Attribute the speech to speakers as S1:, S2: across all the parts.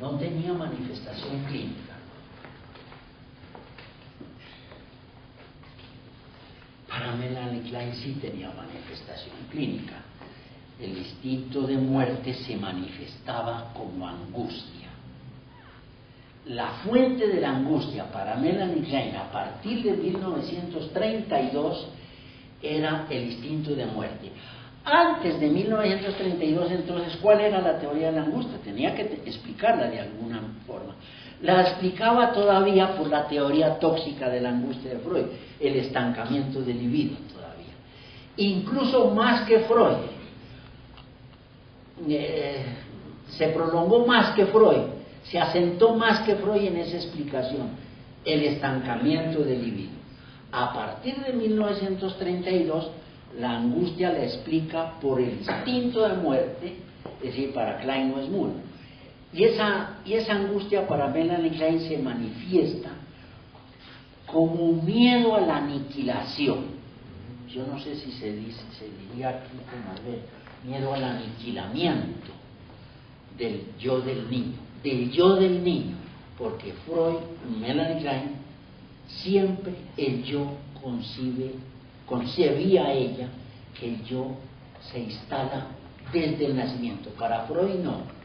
S1: no tenía manifestación clínica. Para Melanie Klein sí tenía manifestación clínica. El instinto de muerte se manifestaba como angustia. La fuente de la angustia para Melanie Klein a partir de 1932 era el instinto de muerte. Antes de 1932, entonces, ¿cuál era la teoría de la angustia? Tenía que explicarla de alguna forma. La explicaba todavía por la teoría tóxica de la angustia de Freud, el estancamiento del libido todavía. Incluso más que Freud, se prolongó más que Freud, se asentó más que Freud en esa explicación, el estancamiento del libido. A partir de 1932, la angustia la explica por el instinto de muerte, es decir, para Klein no es nulo. Y esa angustia para Melanie Klein se manifiesta como miedo a la aniquilación. Yo no sé si se diría aquí como miedo al aniquilamiento del yo del niño, porque Freud, Melanie Klein, siempre el yo concebía ella que el yo se instala desde el nacimiento. Para Freud no.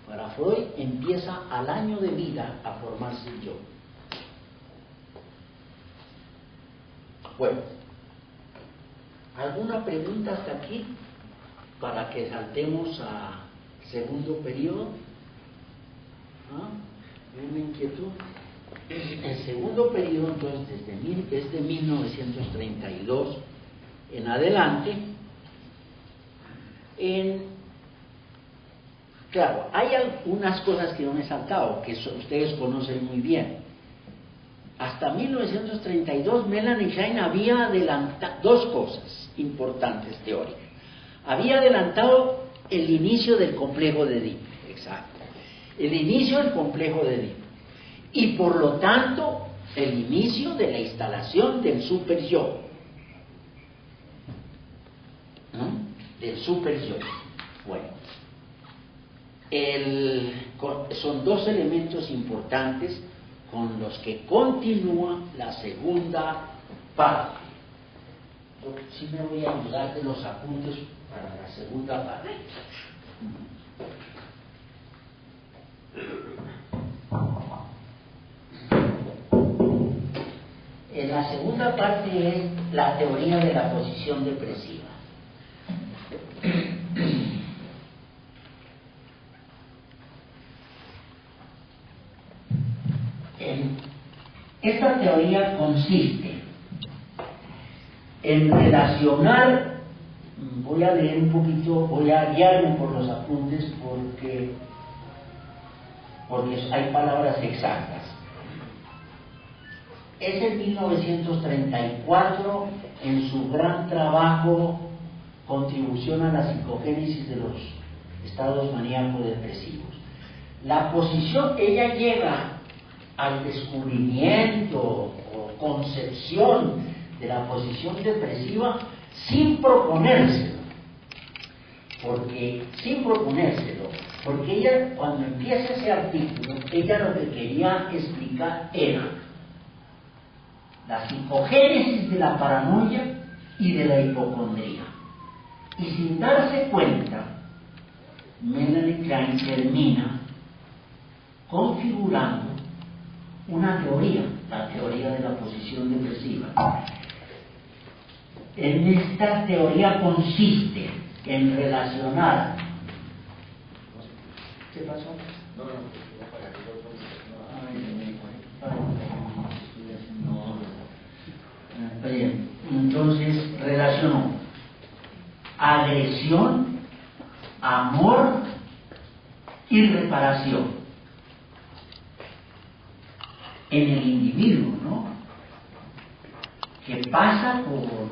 S1: Para Freud empieza al año de vida a formarse el yo. Bueno, ¿alguna pregunta hasta aquí? Para que saltemos a segundo periodo. ¿Una inquietud? El segundo periodo, entonces, desde 1932 en adelante, claro, hay algunas cosas que no me he saltado, que ustedes conocen muy bien. Hasta 1932, Melanie Klein había adelantado dos cosas importantes teóricas. Había adelantado el inicio del complejo de Edipo, exacto. El inicio del complejo de Edipo. Y por lo tanto, el inicio de la instalación del super yo. Del super yo. Bueno, son dos elementos importantes con los que continúa la segunda parte. Yo sí me voy a ayudar de los apuntes para la segunda parte. En la segunda parte es la teoría de la posición depresiva. Esta teoría consiste en relacionar, voy a leer un poquito, voy a guiarme por los apuntes porque hay palabras exactas. Es en 1934, en su gran trabajo Contribución a la psicogénesis de los estados maníaco-depresivos. La posición, ella llega al descubrimiento o concepción de la posición depresiva sin proponérselo, porque ella, cuando empieza ese artículo, ella lo que quería explicar era la psicogénesis de la paranoia y de la hipocondría. Y sin darse cuenta, Melanie Klein termina configurando una teoría, la teoría de la posición depresiva. En esta teoría consiste en relacionar. ¿Qué pasó? Bien, entonces relacionó agresión, amor y reparación en el individuo, ¿no? Que pasa por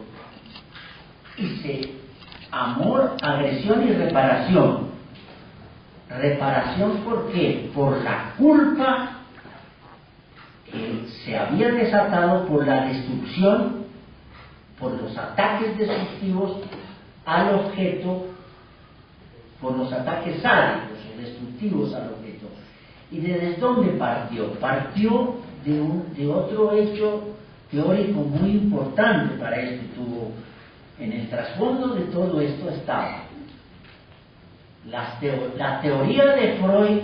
S1: amor, agresión y reparación. Reparación, ¿por qué? Por la culpa que se había desatado por la destrucción, por los ataques destructivos al objeto, por los ataques sádicos o destructivos al objeto. ¿Y desde dónde partió? Partió de otro hecho teórico muy importante para esto. Tuvo, en el trasfondo de todo esto estaba la teoría de Freud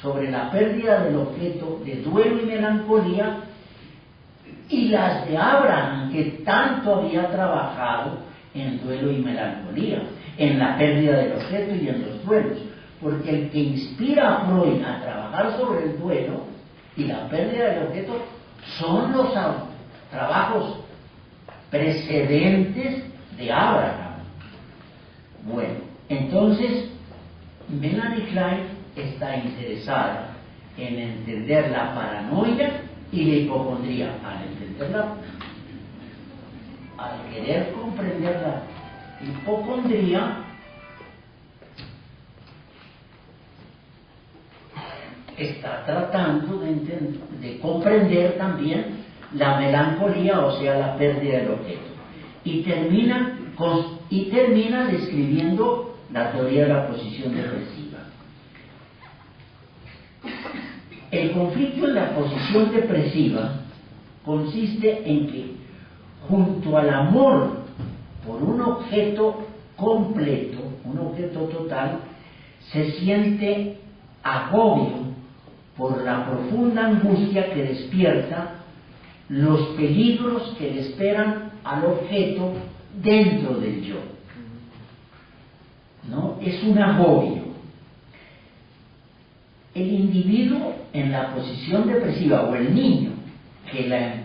S1: sobre la pérdida del objeto de duelo y melancolía, y las de Abraham, que tanto había trabajado en duelo y melancolía, en la pérdida del objeto y en los duelos. Porque el que inspira a Freud a trabajar sobre el duelo y la pérdida del objeto son los trabajos precedentes de Abraham. Bueno, entonces Melanie Klein está interesada en entender la paranoia y la hipocondría. Al querer comprender la hipocondría, está tratando de comprender también la melancolía, o sea, la pérdida del objeto. Y termina describiendo la teoría de la posición depresiva. El conflicto en la posición depresiva consiste en que, junto al amor por un objeto completo, un objeto total, se siente agobio por la profunda angustia que despierta los peligros que le esperan al objeto dentro del yo. ¿No? Es un agobio. El individuo en la posición depresiva, o el niño, ella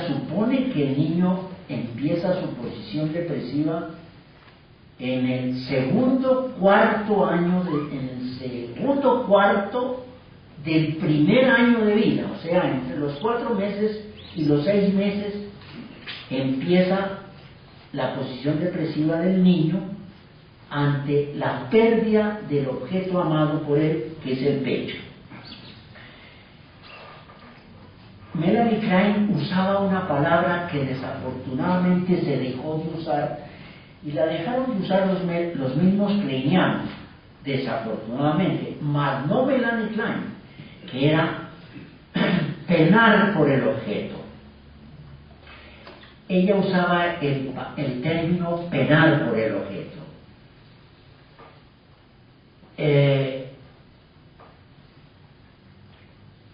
S1: supone que el niño empieza su posición depresiva en el segundo cuarto del primer año de vida, o sea, entre los 4 meses y los 6 meses empieza la posición depresiva del niño ante la pérdida del objeto amado por él, que es el pecho. Melanie Klein usaba una palabra que desafortunadamente se dejó de usar, y la dejaron de usar los mismos kleinianos, desafortunadamente, mas no Melanie Klein, que era penar por el objeto. Ella usaba el término penar por el objeto.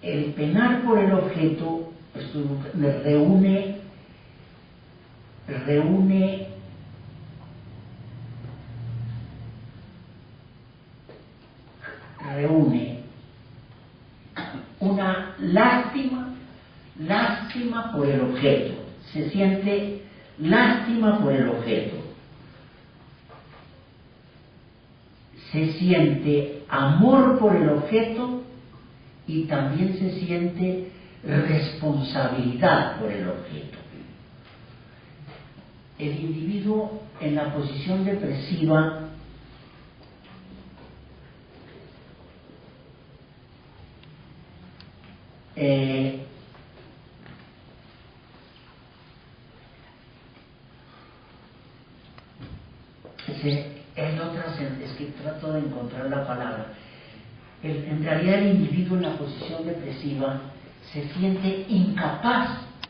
S1: El penar por el objeto reúne una lástima por el objeto. Se siente lástima por el objeto. Se siente amor por el objeto y también se siente responsabilidad por el objeto. El individuo en la posición depresiva es que trato de encontrar la palabra. En realidad el individuo en la posición depresiva se siente incapaz,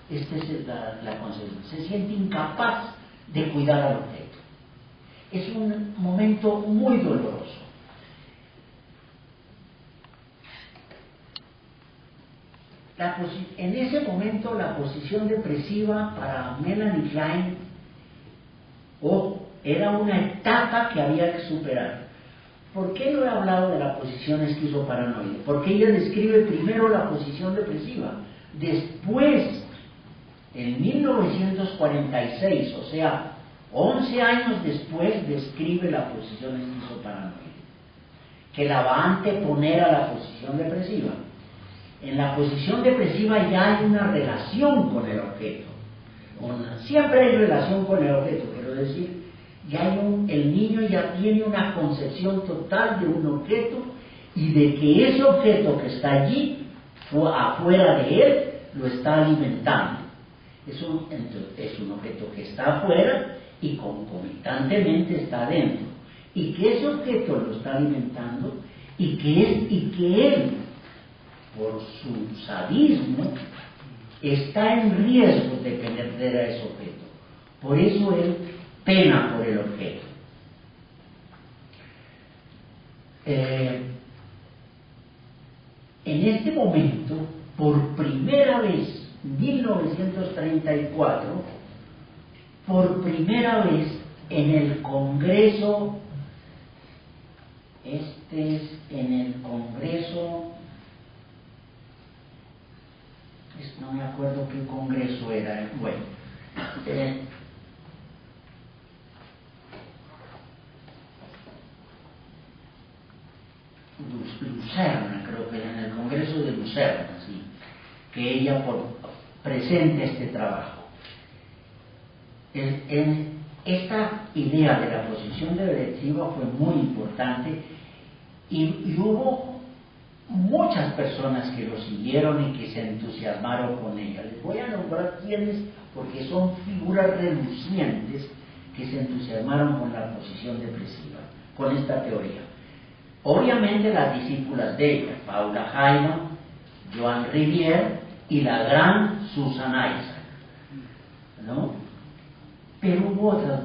S1: esta es la concepción, se siente incapaz de cuidar al objeto. Es un momento muy doloroso. En ese momento la posición depresiva para Melanie Klein era una etapa que había que superar. ¿Por qué no he hablado de la posición esquizoparanoide? Porque ella describe primero la posición depresiva, después, en 1946, o sea, 11 años después, describe la posición esquizoparanoide, que la va a anteponer a la posición depresiva. En la posición depresiva ya hay una relación con el objeto. Siempre hay relación con el objeto, quiero decir, el niño ya tiene una concepción total de un objeto y de que ese objeto que está allí, afuera de él, lo está alimentando. Es un objeto que está afuera y concomitantemente está adentro. Y que ese objeto lo está alimentando y que él su sadismo está en riesgo de perder a ese objeto. Por eso él pena por el objeto. En este momento, por primera vez, 1934, por primera vez en el Congreso, no me acuerdo qué Congreso era, bueno, Lucerna, creo que era en el Congreso de Lucerna, sí, que ella presenta este trabajo. Esta idea de la posición directiva fue muy importante y hubo muchas personas que lo siguieron y que se entusiasmaron con ella. Les voy a nombrar quiénes, porque son figuras relucientes que se entusiasmaron con la posición depresiva, con esta teoría. Obviamente las discípulas de ella, Paula Heyman, Joan Rivière y la gran Susan Isaac, ¿no? Pero hubo otras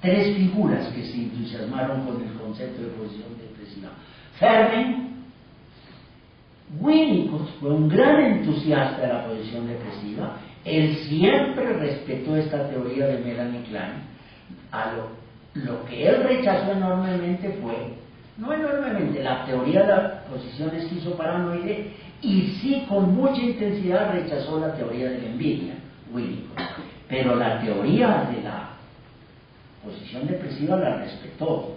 S1: tres figuras que se entusiasmaron con el concepto de posición depresiva. Fermi, Winnicott fue un gran entusiasta de la posición depresiva. Él siempre respetó esta teoría de Melanie Klein. Lo que él rechazó enormemente fue, no enormemente, la teoría de la posición esquizoparanoide, y sí con mucha intensidad rechazó la teoría de la envidia, Winnicott. Pero la teoría de la posición depresiva la respetó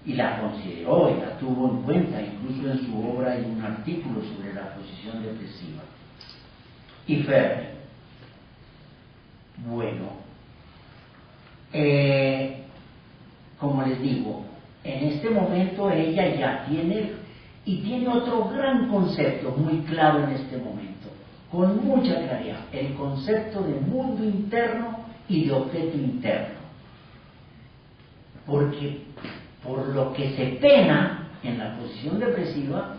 S1: y la consideró y la tuvo en cuenta, incluso en su obra hay un artículo sobre la posición depresiva. Y Fermi, bueno, como les digo, en este momento ella ya tiene otro gran concepto muy claro en este momento, con mucha claridad, el concepto de mundo interno y de objeto interno. Porque por lo que se pena en la posición depresiva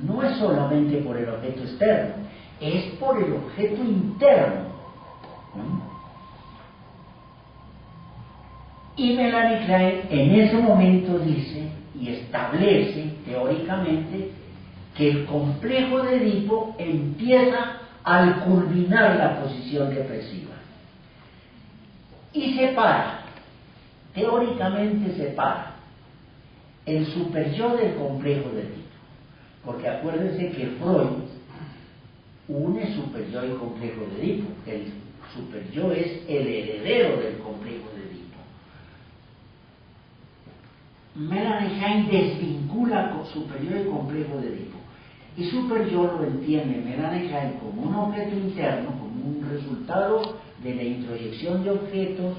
S1: no es solamente por el objeto externo, es por el objeto interno. Y Melanie Klein en ese momento dice y establece teóricamente que el complejo de Edipo empieza al culminar la posición depresiva y separa, teóricamente separa el superyo del complejo de Edipo, porque acuérdense que Freud une superyo y complejo de Edipo. El superyo es el heredero del complejo de Edipo. Melanie Klein desvincula con superyo y complejo de Edipo, y superyo lo entiende Melanie Klein como un objeto interno, como un resultado de la introyección de objetos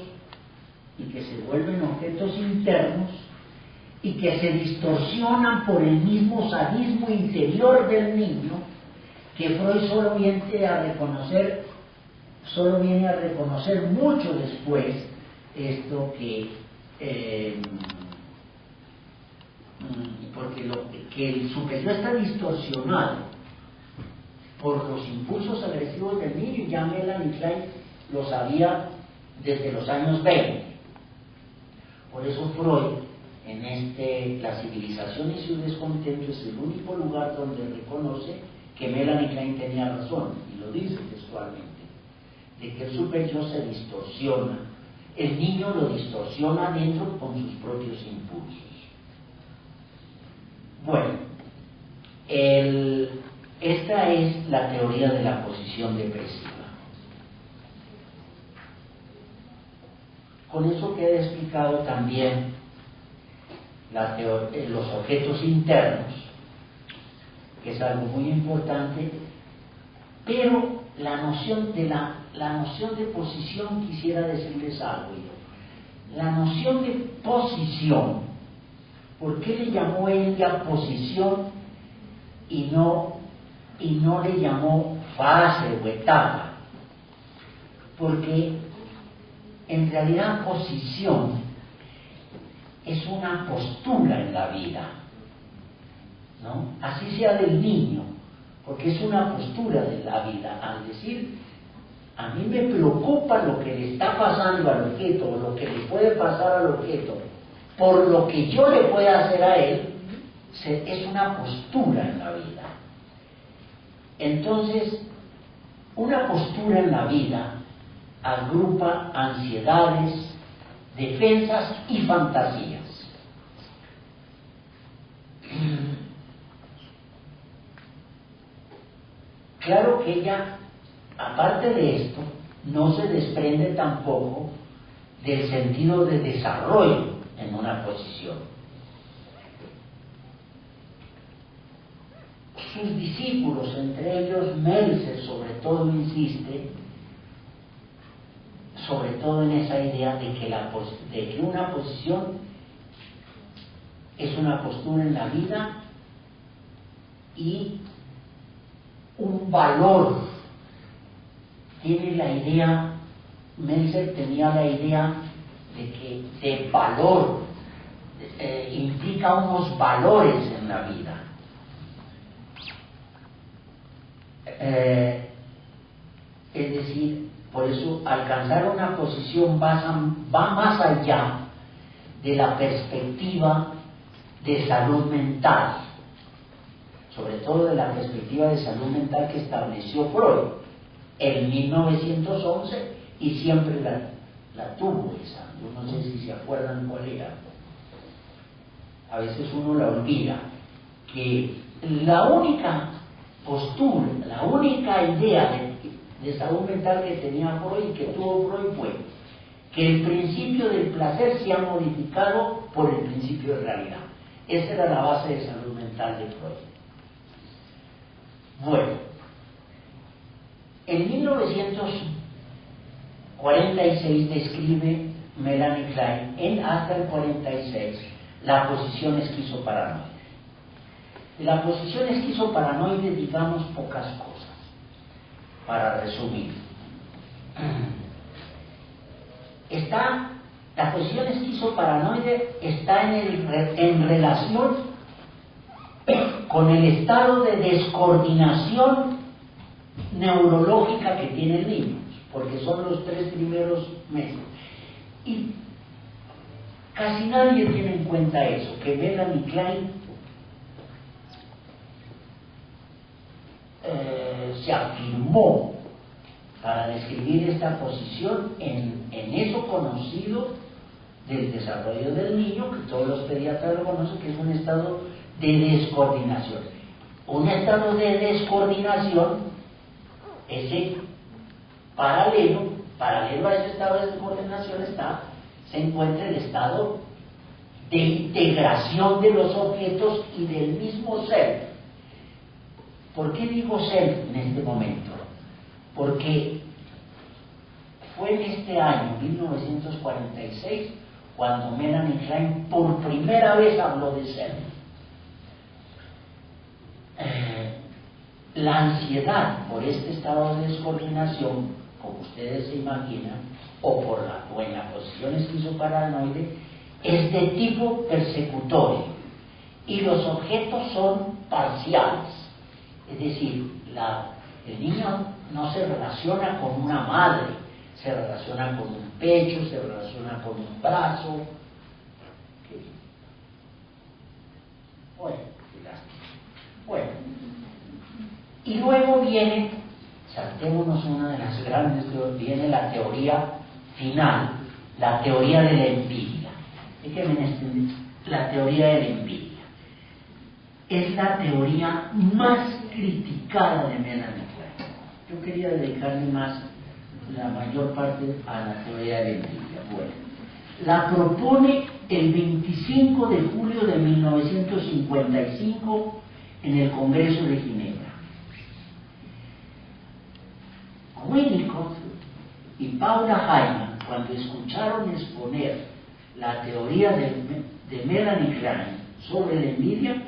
S1: y que se vuelven objetos internos y que se distorsionan por el mismo sadismo interior del niño, que Freud solo viene a reconocer mucho después esto porque que el superyo está distorsionado por los impulsos agresivos del niño, y ya Melanie Klein lo sabía desde los años 20. Por eso Freud, en La civilización y su descontento, es el único lugar donde reconoce que Melanie Klein tenía razón, y lo dice textualmente, de que el superyo se distorsiona, el niño lo distorsiona dentro con sus propios impulsos. Bueno, esta es la teoría de la posición depresiva. Con eso queda explicado también los objetos internos, que es algo muy importante, pero la noción de posición, quisiera decirles algo yo. La noción de posición, ¿por qué le llamó ella posición y no le llamó fase o etapa? Porque en realidad posición es una postura en la vida, ¿no? Así sea del niño, porque es una postura de la vida, al decir, a mí me preocupa lo que le está pasando al objeto, o lo que le puede pasar al objeto, por lo que yo le pueda hacer a él, es una postura en la vida. Entonces, una postura en la vida agrupa ansiedades, defensas y fantasías. Claro que ella, aparte de esto, no se desprende tampoco del sentido de desarrollo en una posición. Sus discípulos, entre ellos Meltzer, sobre todo insiste, sobre todo en esa idea de que una posición es una postura en la vida y un valor. Tiene la idea, Meltzer tenía la idea de que de valor implica unos valores en la vida. Es decir, por eso alcanzar una posición va más allá de la perspectiva de salud mental, sobre todo de la perspectiva de salud mental que estableció Freud en 1911 y siempre la tuvo esa. Yo no sé si se acuerdan cuál era. A veces uno la olvida, que la única postura, la única idea de salud mental que tenía Freud y que tuvo Freud fue que el principio del placer se ha modificado por el principio de realidad. Esa era la base de salud mental de Freud. Bueno, en 1946 describe Melanie Klein hasta el 46 la posición esquizoparanoide. De la posición esquizoparanoide digamos pocas cosas, para resumir. La posición esquizoparanoide está en relación con el estado de descoordinación neurológica que tiene el niño, porque son los 3 primeros meses. Y casi nadie tiene en cuenta eso, que Melanie Klein se afirmó para describir esta posición en eso conocido del desarrollo del niño, que todos los pediatras lo conocen, que es un estado de descoordinación. Un estado de descoordinación, ese paralelo a ese estado de descoordinación se encuentra el estado de integración de los objetos y del mismo ser. ¿Por qué digo ser en este momento? Porque fue en este año, 1946, cuando Melanie Klein por primera vez habló de ser. La ansiedad por este estado de descoordinación, como ustedes se imaginan, o en la posición esquizoparanoide, es de tipo persecutorio y los objetos son parciales. Es decir, el niño no se relaciona con una madre, se relaciona con un pecho, se relaciona con un brazo. Bueno, y luego saltémonos una de las grandes, viene la teoría final, la teoría de la envidia. La teoría de la envidia es la teoría más criticada de Melanie Klein. Yo quería dedicarme la mayor parte a la teoría de la envidia. Bueno, la propone el 25 de julio de 1955 en el Congreso de Ginebra. Winnicott y Paula Hyman, cuando escucharon exponer la teoría de Melanie Klein sobre la envidia,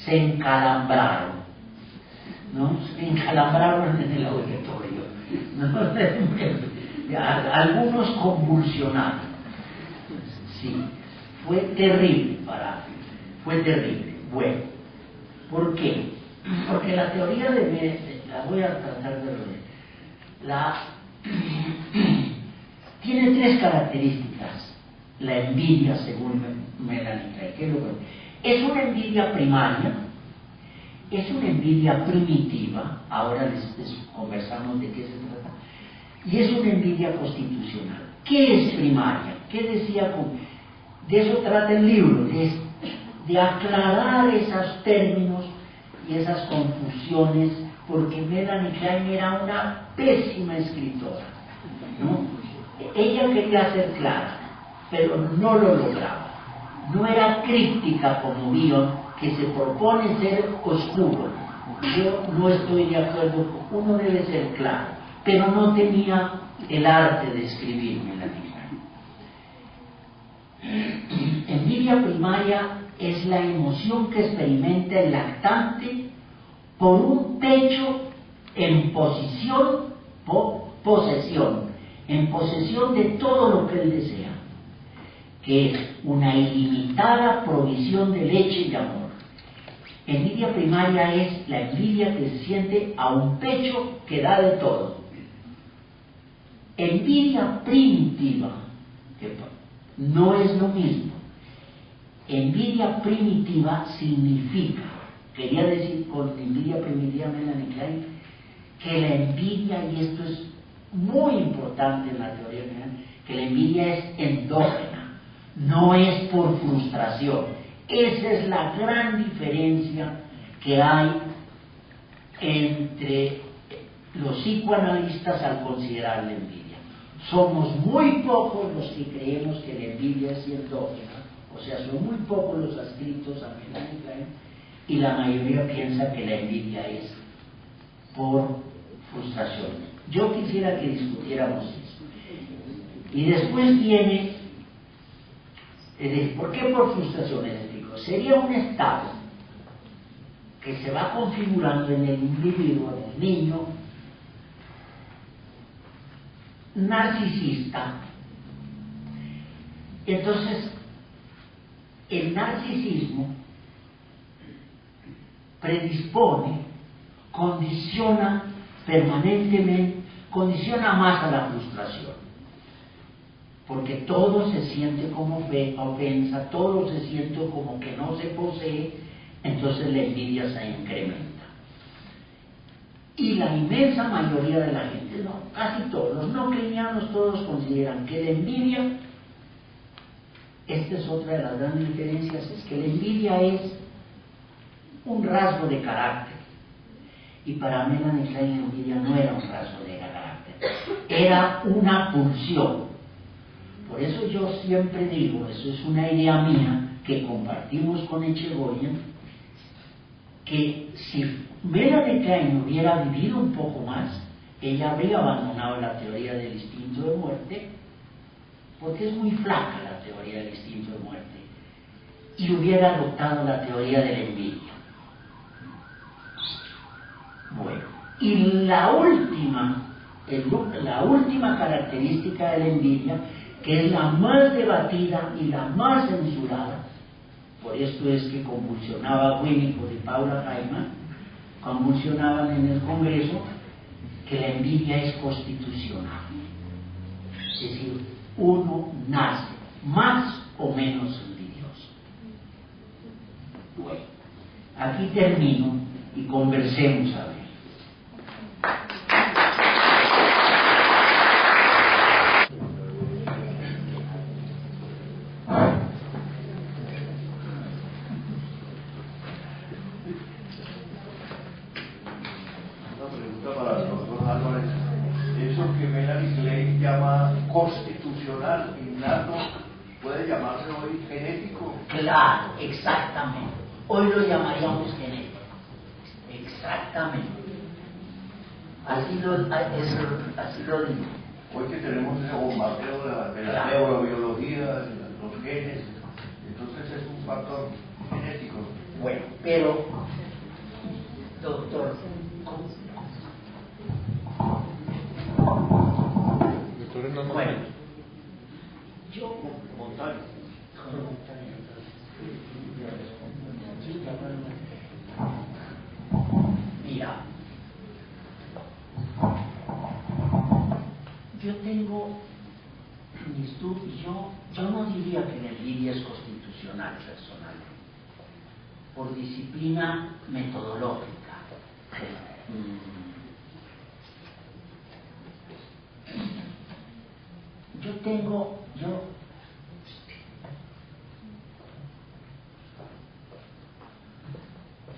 S1: se encalambraron, ¿no? Se encalambraron en el auditorio, ¿no? Algunos convulsionaron. Sí, fue terrible. Bueno, ¿Por qué? Porque la teoría la voy a tratar de leer, tiene tres características, la envidia según Melanie Klein. Es una envidia primaria, es una envidia primitiva, ahora les conversamos de qué se trata, y es una envidia constitucional. ¿Qué es primaria? ¿Qué decía? De eso trata el libro, de aclarar esos términos y esas confusiones, porque Melanie Klein era una pésima escritora, ¿no? Ella quería ser clara, pero no lo lograba. No era críptica como Bion, que se propone ser oscuro. Yo no estoy de acuerdo, uno debe ser claro, pero no tenía el arte de escribir Melanie Klein. Envidia primaria es la emoción que experimenta el lactante por un pecho en posesión de todo lo que él desea, que es una ilimitada provisión de leche y amor. Envidia primaria es la envidia que se siente a un pecho que da de todo. Envidia primitiva, que no es lo mismo. Envidia primitiva significa, quería decir con envidia primitiva Melanie Klein, que la envidia, y esto es muy importante en la teoría general, que la envidia es endógena, no es por frustración. Esa es la gran diferencia que hay entre los psicoanalistas al considerar la envidia. Somos muy pocos los que creemos que la envidia es endógena, o sea, son muy pocos los adscritos a Melanie Klein, y la mayoría piensa que la envidia es por frustración. Yo quisiera que discutiéramos eso. Y después viene, ¿por qué por frustración? Sería un estado que se va configurando en el individuo, en el niño, narcisista. Entonces, el narcisismo predispone, condiciona permanentemente, condiciona más a la frustración, porque todo se siente como ofensa, todo se siente como que no se posee, entonces la envidia se incrementa. Y la inmensa mayoría de la gente, no, casi todos, los no kleinianos todos consideran que la envidia, esta es otra de las grandes diferencias, es que la envidia es un rasgo de carácter. Y para Melanie Klein la envidia no era un rasgo de carácter, era una pulsión. Por eso yo siempre digo, eso es una idea mía que compartimos con Echegoyen, que si Melanie Klein hubiera vivido un poco más, ella habría abandonado la teoría del instinto de muerte, porque es muy flaca la teoría del instinto de muerte, y hubiera adoptado la teoría de la envidia. Bueno, y la última característica de la envidia, que es la más debatida y la más censurada, por esto es que convulsionaba Winnicott y Paula Hyman, convulsionaban en el Congreso, que la envidia es constitucional. Es decir, uno nace más o menos envidioso. Bueno, aquí termino y conversemos a ver.
S2: Constitucional, innato, puede llamarse hoy genético.
S1: Claro, exactamente. Hoy lo llamaríamos genético. Exactamente. Así lo digo.
S2: Hoy que tenemos ese bombardeo de la neurobiología, de los genes, entonces es un factor genético.
S1: Bueno, pero, doctor, bueno, yo
S2: Montaño.
S1: yo tengo, yo no diría que la envidia es constitucional personalmente, por disciplina metodológica. Yo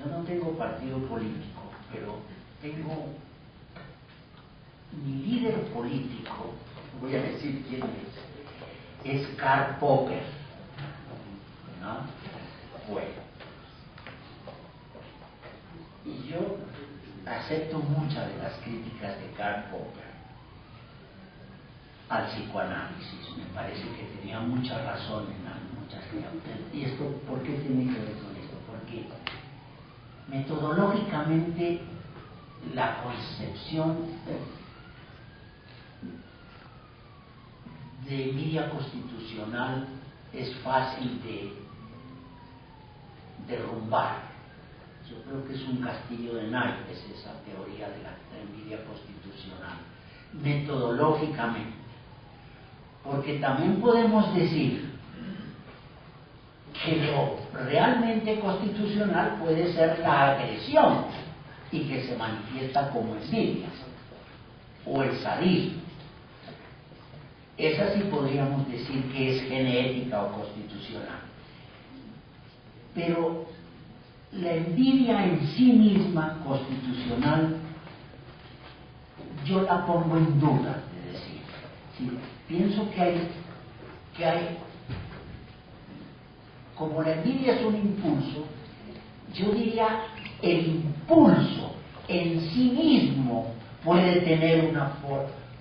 S1: no tengo partido político, pero tengo mi líder político, voy a decir quién es Karl Popper, ¿no? Bueno, y yo acepto muchas de las críticas de Karl Popper al psicoanálisis. Me parece que tenía mucha razón en muchas cosas. ¿Y esto por qué tiene que ver con esto? Porque metodológicamente la concepción de envidia constitucional es fácil de derrumbar. Yo creo que es un castillo de naipes esa teoría de la envidia constitucional, metodológicamente. Porque también podemos decir que lo realmente constitucional puede ser la agresión y que se manifiesta como envidia, o el sadismo. Esa sí podríamos decir que es genética o constitucional. Pero la envidia en sí misma constitucional, yo la pongo en duda, es decir, ¿sí? Pienso que hay, como la envidia es un impulso, yo diría el impulso en sí mismo puede tener una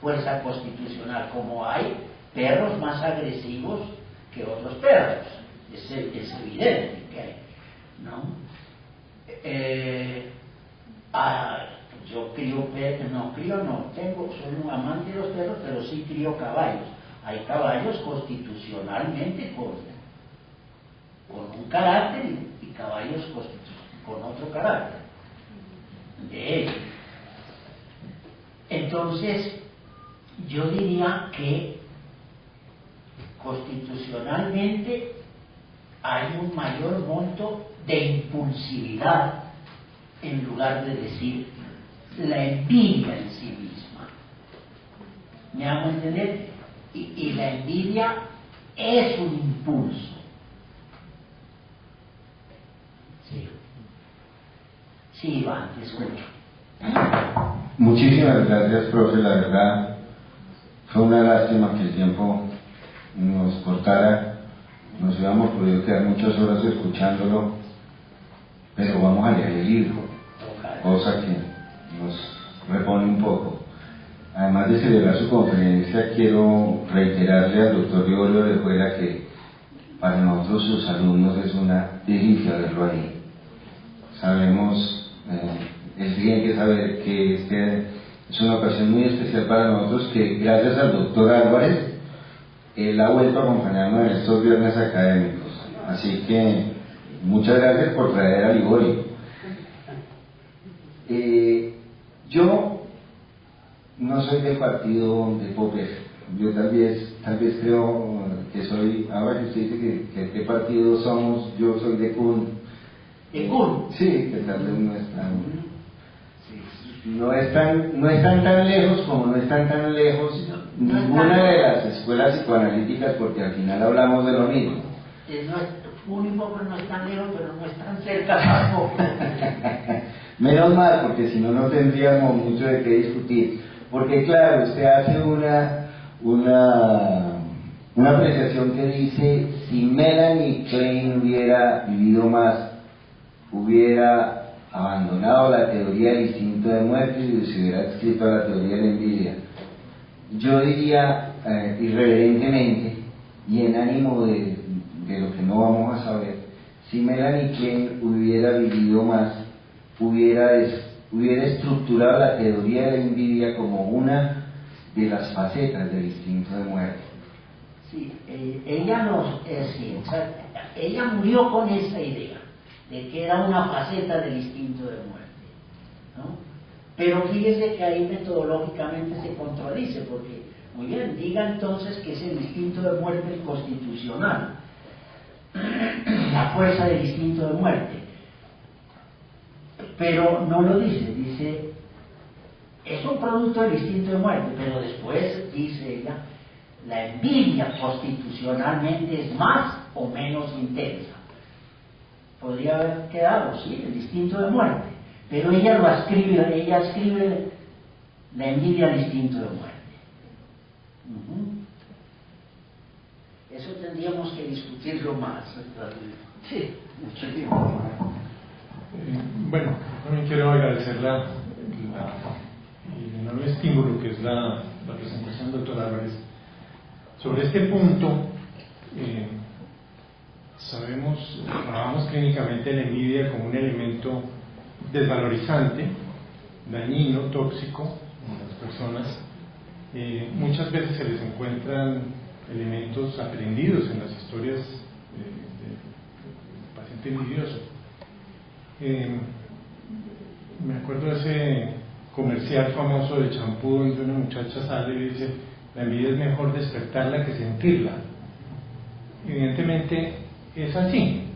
S1: fuerza constitucional, como hay perros más agresivos que otros perros, es evidente que hay, ¿no? Yo crío perros, soy un amante de los perros, pero sí crío caballos. Hay caballos constitucionalmente con un carácter y caballos con otro carácter de ellos. Entonces, yo diría que constitucionalmente hay un mayor monto de impulsividad en lugar de decir la envidia en sí misma. ¿Me hago entender? Y la envidia es un impulso. Sí. Sí, Iván, te escucho.
S3: Muchísimas gracias, profe. La verdad, fue una lástima que el tiempo nos cortara. Nos hubiéramos podido quedar muchas horas escuchándolo, pero vamos a leer el libro, cosa que nos repone un poco. Además de celebrar su conferencia, quiero reiterarle al doctor Gregorio Orejuela que para nosotros, sus alumnos, es una delicia verlo ahí. Sabemos, es bien que saber que es una ocasión muy especial para nosotros, que gracias al doctor Álvarez, él ha vuelto a acompañarnos en estos viernes académicos. Así que muchas gracias por traer a Ligorio. Yo no soy del partido de Popper. Yo tal vez creo que soy, ahora que usted dice que qué partido somos, yo soy de Kuhn.
S1: ¿De Kuhn?
S3: Sí, que tal vez no están tan lejos como no están tan lejos ninguna de las escuelas psicoanalíticas, porque al final hablamos de lo mismo.
S1: Kuhn y Popper no están lejos, pero no están cerca tampoco.
S3: Menos mal, porque si no, no tendríamos mucho de qué discutir. Porque claro, usted hace una apreciación que dice: si Melanie Klein hubiera vivido más, hubiera abandonado la teoría del instinto de muerte y se hubiera adscrito a la teoría de la envidia. Yo diría, irreverentemente y en ánimo de lo que no vamos a saber, si Melanie Klein hubiera vivido más, hubiera estructurado la teoría de la envidia como una de las facetas del instinto de muerte.
S1: Sí, ella murió con esa idea de que era una faceta del instinto de muerte, ¿no? Pero fíjese que ahí metodológicamente se contradice, porque Muy bien, diga entonces que es el instinto de muerte constitucional, la fuerza del instinto de muerte. Pero no lo dice, dice, es un producto del instinto de muerte, pero después dice ella, la envidia constitucionalmente es más o menos intensa. Podría haber quedado, sí, el instinto de muerte, pero ella lo escribe, ella escribe la envidia al instinto de muerte. Eso tendríamos que discutirlo más. Sí, mucho tiempo.
S4: Bueno, también quiero agradecer el enorme estímulo que es la presentación del doctor Álvarez. Sobre este punto, trabajamos clínicamente la envidia como un elemento desvalorizante, dañino, tóxico en las personas. Muchas veces se les encuentran elementos aprendidos en las historias del paciente envidioso. Me acuerdo de ese comercial famoso de champú donde una muchacha sale y dice: la envidia es mejor despertarla que sentirla. Evidentemente es así,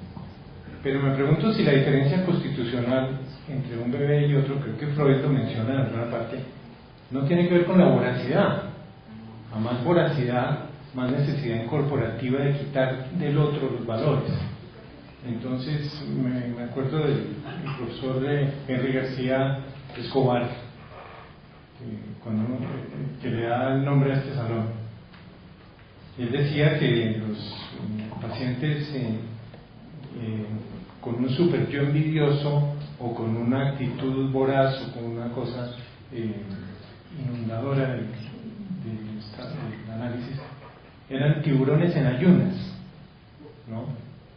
S4: pero me pregunto si la diferencia constitucional entre un bebé y otro, creo que Freud lo menciona en alguna parte, no tiene que ver con la voracidad. A más voracidad, más necesidad incorporativa de quitar del otro los valores. Entonces me acuerdo del profesor Henry García Escobar, que le da el nombre a este salón. Él decía que los pacientes con un super yo envidioso o con una actitud voraz o con una cosa inundadora del análisis eran tiburones en ayunas, ¿no?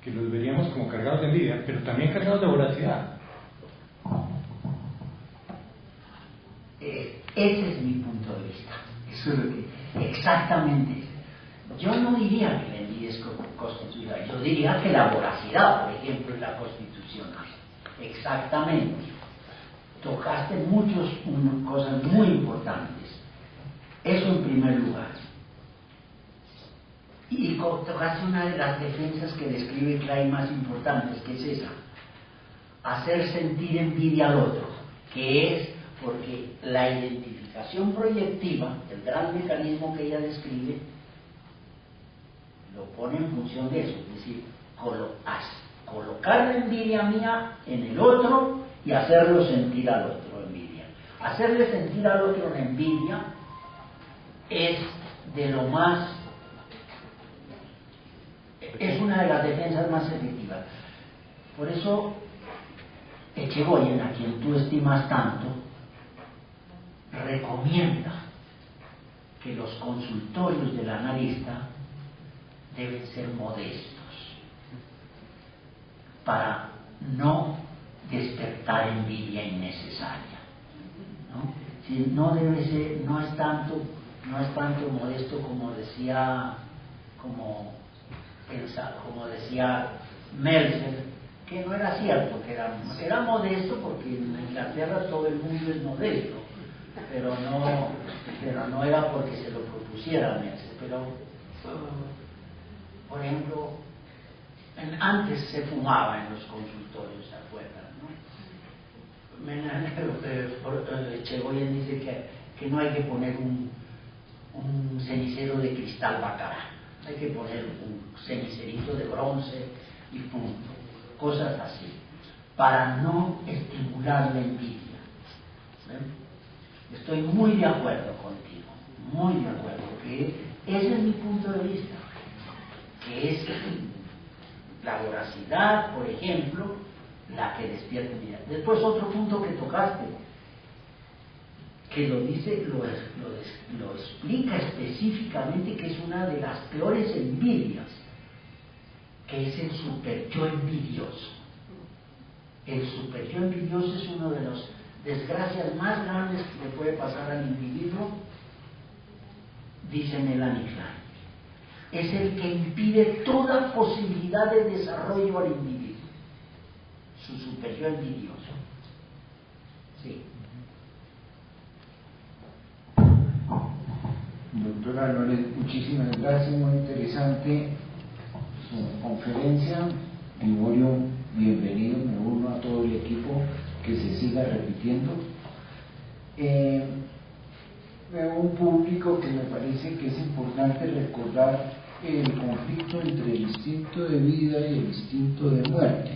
S4: Que los veríamos como cargados de envidia, pero también cargados de voracidad.
S1: Ese es mi punto de vista. Eso es lo que, exactamente. Yo no diría que la envidia es constitucional, yo diría que la voracidad, por ejemplo, es la constitucional. Exactamente. Tocaste muchas cosas muy importantes. Eso en primer lugar. Y tocaste una de las defensas que describe Klein más importantes, que es esa: hacer sentir envidia al otro, que es porque la identificación proyectiva, el gran mecanismo que ella describe, lo pone en función de eso, es decir, colocar la envidia mía en el otro y hacerlo sentir al otro envidia. Hacerle sentir al otro la envidia es de lo más, es una de las defensas más efectivas. Por eso Echegoyen, a quien tú estimas tanto, recomienda que los consultorios del analista deben ser modestos para no despertar envidia innecesaria, ¿no? Si no debe ser, no es tanto modesto como decía Meltzer, que no era cierto, que era modesto, porque en Inglaterra todo el mundo es modesto, pero no era porque se lo propusiera Meltzer. Pero por ejemplo, antes se fumaba en los consultorios afuera, ¿no? Echegoyen dice que no hay que poner un cenicero de cristal bacará, hay que poner un cenicerito de bronce y punto, cosas así, para no estimular la envidia. Estoy muy de acuerdo contigo, muy de acuerdo, que ese es mi punto de vista, que es la voracidad, por ejemplo, la que despierta envidia. Después otro punto que tocaste, que lo dice, lo explica específicamente, que es una de las peores envidias, que es el superyo envidioso. El superyo envidioso es una de las desgracias más grandes que le puede pasar al individuo, dice Melanie Klein. Es el que impide toda posibilidad de desarrollo al individuo, su superyo envidioso. Sí.
S3: Doctor Álvarez, muchísimas gracias, muy interesante su conferencia. Gregorio, bienvenido, me uno a todo el equipo, que se siga repitiendo. Veo un público que me parece que es importante recordar el conflicto entre el instinto de vida y el instinto de muerte.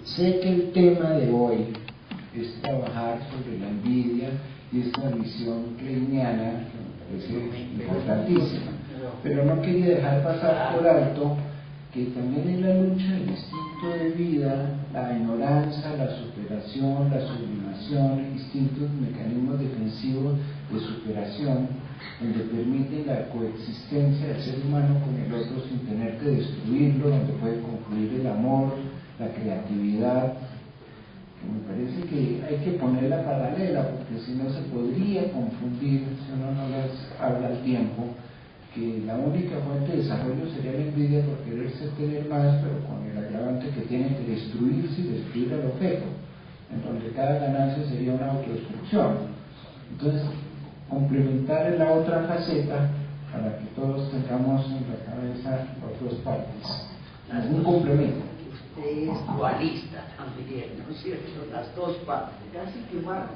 S3: Sé que el tema de hoy es trabajar sobre la envidia y esta visión kleiniana, que me parece importantísima, pero no quería dejar pasar por alto que también en la lucha del instinto de vida, la ignorancia, la superación, la sublimación, instintos, mecanismos defensivos de superación, donde permiten la coexistencia del ser humano con el otro sin tener que destruirlo, donde puede confluir el amor, la creatividad, que me parece que hay que ponerla paralela, porque si no se podría confundir, si uno no las habla al tiempo, que la única fuente de desarrollo sería la envidia por quererse tener más, pero con el agravante que tiene que destruirse y destruir al objeto, en donde cada ganancia sería una autodestrucción. Entonces, complementar la otra faceta para que todos tengamos en la cabeza las dos partes. Un complemento.
S1: Usted es dualista también, ¿no es cierto? Las dos partes, casi que mal.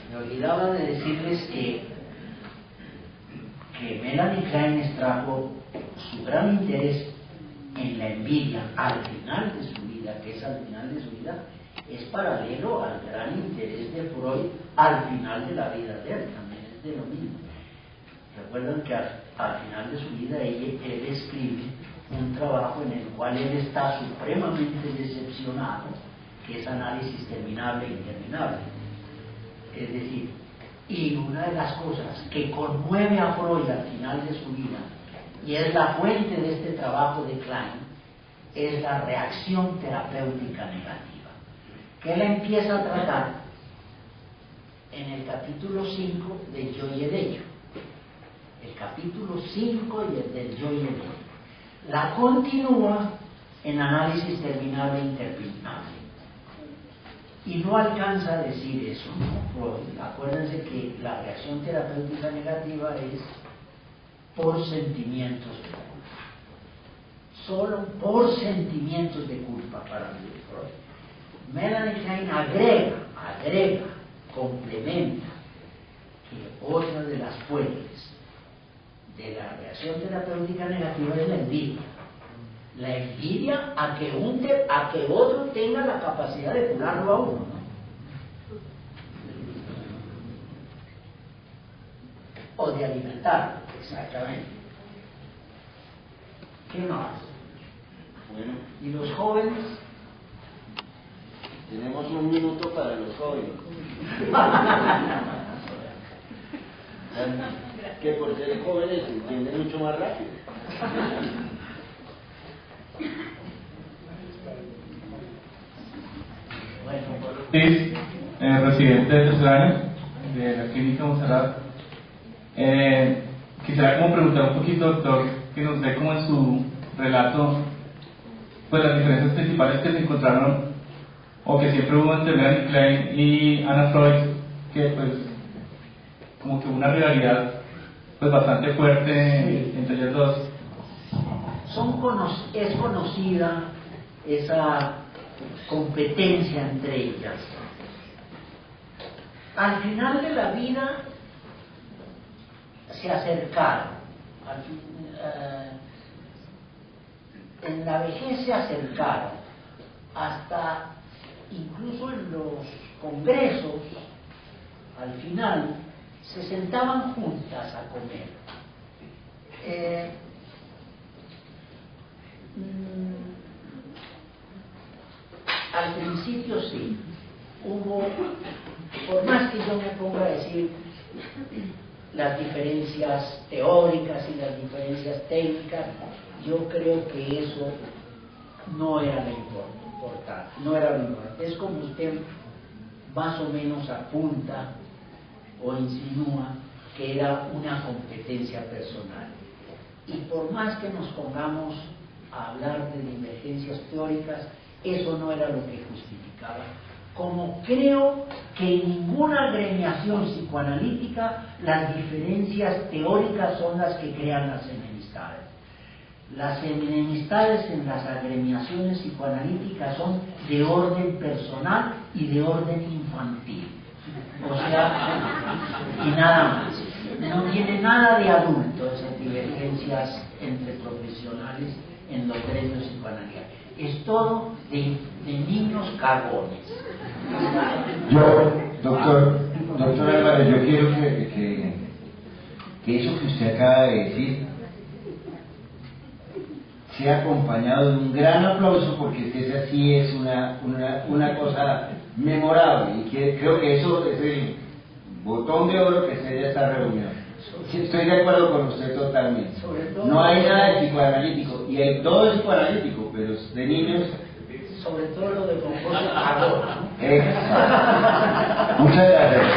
S1: Me olvidaba de decirles que Melanie Klein extrajo su gran interés en la envidia al final de su vida, que es al final de su vida, es paralelo al gran interés de Freud al final de la vida de él, también es de lo mismo. Recuerdan que al final de su vida él escribe un trabajo en el cual él está supremamente decepcionado, que es Análisis terminable e interminable. Es decir, y una de las cosas que conmueve a Freud al final de su vida, y es la fuente de este trabajo de Klein, es la reacción terapéutica negativa, que él empieza a tratar en el capítulo 5 de Yo y el Ello. El capítulo 5 y el del Yo y el Ello. La continúa en Análisis terminable e interminable. Y no alcanza a decir eso, ¿no? Freud. Acuérdense que la reacción terapéutica negativa es por sentimientos de culpa. Solo por sentimientos de culpa para Freud. Melanie Klein agrega, complementa que otra de las fuentes de la reacción terapéutica negativa es la envidia. La envidia a que otro tenga la capacidad de curarlo a uno, ¿no? O de alimentarlo, exactamente. ¿Qué más?
S5: Bueno,
S1: ¿Y los jóvenes?
S5: tenemos un minuto para los jóvenes. Que por ser jóvenes se entienden mucho más rápido.
S6: Sí, residente de tercer año de la clínica Monserrat. Quisiera como preguntar un poquito, doctor, que nos dé como en su relato pues las diferencias principales que se encontraron o que siempre hubo entre Melanie Klein y Anna Freud, que pues como que una rivalidad pues bastante fuerte entre ellas dos.
S1: Es conocida esa competencia entre ellas. Al final de la vida se acercaron, en la vejez se acercaron, hasta incluso en los congresos, al final se sentaban juntas a comer. Al principio sí, hubo, por más que yo me ponga a decir las diferencias teóricas y las diferencias técnicas, yo creo que eso no era lo importante, no era lo importante. Es como usted más o menos apunta o insinúa que era una competencia personal. Y por más que nos pongamos a hablar de divergencias teóricas, eso no era lo que justificaba como creo que en ninguna agremiación psicoanalítica las diferencias teóricas son las que crean las enemistades. Las enemistades en las agremiaciones psicoanalíticas son de orden personal y de orden infantil. O sea, y nada más. No tiene nada de adulto esas divergencias entre profesionales en los gremios psicoanalíticos. Es todo de niños cagones.
S3: Yo, doctor Álvarez, yo quiero que eso que usted acaba de decir sea acompañado de un gran aplauso, porque esa sí es una cosa memorable, y creo que eso es el botón de oro que sella esta reunión. Sí, estoy de acuerdo con usted totalmente. No hay nada de psicoanalítico, y hay todo de psicoanalítico, pero de niños.
S1: Sobre todo lo de Pomposo Cagón, ¿no?
S3: Exacto. Muchas gracias.